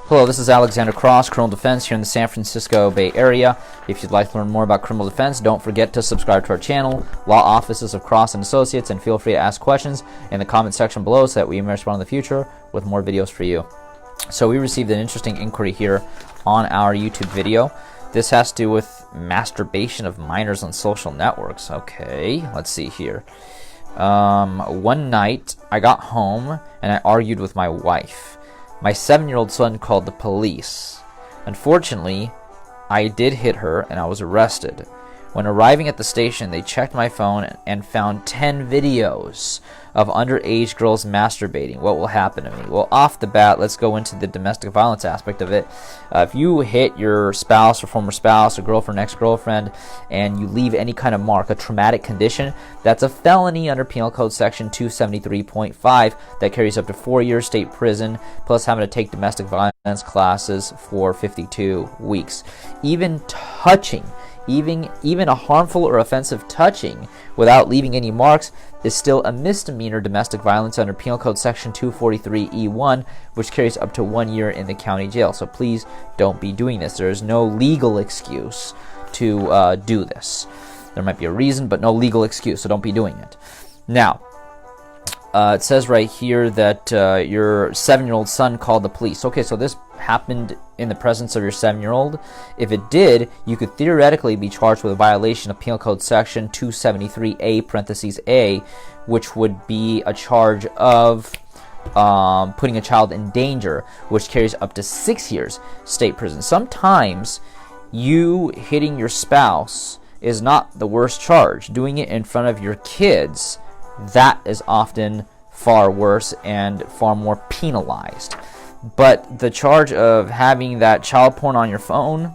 Hello, this is Alexander Cross, Criminal Defense here in the San Francisco Bay Area. If you'd like to learn more about criminal defense, don't forget to subscribe to our channel, Law Offices of Cross & Associates, and feel free to ask questions in the comment section below so that we may respond in the future with more videos for you. So we received an interesting inquiry here on our YouTube video. This has to do with masturbation of minors on social networks. Okay, let's see here. One night, I got home and I argued with my wife. My 7-year-old son called the police. Unfortunately, I did hit her and I was arrested. When arriving at the station, they checked my phone and found 10 videos of underage girls masturbating. What will happen to me? Well, off the bat, let's go into the domestic violence aspect of it. If you hit your spouse or former spouse or girlfriend, ex-girlfriend, and you leave any kind of mark, a traumatic condition, that's a felony under Penal Code Section 273.5 that carries up to 4 years state prison, plus having to take domestic violence classes for 52 weeks. Even touching, even a harmful or offensive touching without leaving any marks is still a misdemeanor domestic violence under Penal Code Section 243E1, which carries up to 1 year in the county jail. So please don't be doing this. There is no legal excuse to do this. There might be a reason, but no legal excuse, so don't be doing it. Now, it says right here that your 7-year-old son called the police. Okay, so this happened in the presence of your 7-year-old. If it did, you could theoretically be charged with a violation of Penal Code Section 273A(a), which would be a charge of putting a child in danger, which carries up to 6 years state prison. Sometimes you hitting your spouse is not the worst charge. Doing it in front of your kids, that is often far worse and far more penalized. But the charge of having that child porn on your phone,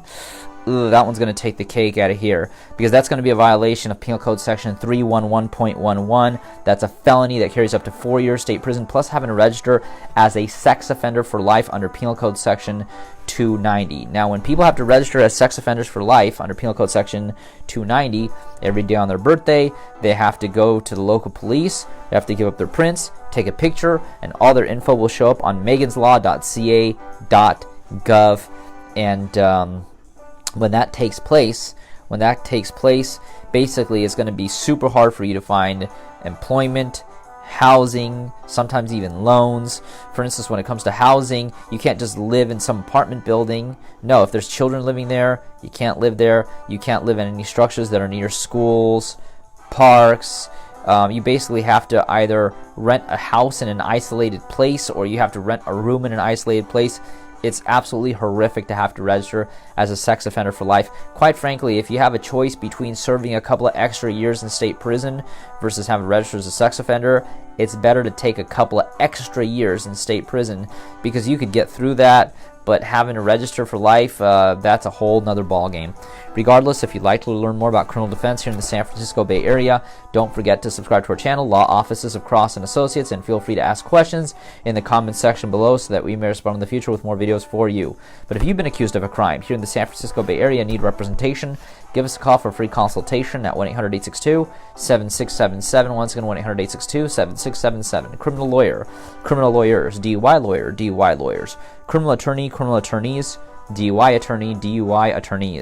that one's going to take the cake out of here, because that's going to be a violation of Penal Code Section 311.11. That's a felony that carries up to 4 years state prison, plus having to register as a sex offender for life under Penal Code Section 290. Now, when people have to register as sex offenders for life under Penal Code Section 290, every day on their birthday, they have to go to the local police, they have to give up their prints, take a picture, and all their info will show up on meganslaw.ca.gov. And when that takes place, basically it's going to be super hard for you to find employment, housing, sometimes even loans. For instance, when it comes to housing, you can't just live in some apartment building. No, if there's children living there, you can't live there. You can't live in any structures that are near schools, parks. You basically have to either rent a house in an isolated place, or you have to rent a room in an isolated place. It's absolutely horrific to have to register as a sex offender for life. Quite frankly, if you have a choice between serving a couple of extra years in state prison versus having to register as a sex offender, it's better to take a couple of extra years in state prison, because you could get through that, but having to register for life, that's a whole nother ballgame. Regardless, if you'd like to learn more about criminal defense here in the San Francisco Bay Area, don't forget to subscribe to our channel, Law Offices of Cross & Associates, and feel free to ask questions in the comment section below so that we may respond in the future with more videos for you. But if you've been accused of a crime here in the San Francisco Bay Area and need representation, give us a call for a free consultation at 1-800-862-7677. Once again, 1-800-862-7677. Criminal lawyer, criminal lawyers, DUI lawyer, DUI lawyers, criminal attorney, criminal attorneys, DUI attorney, DUI attorneys.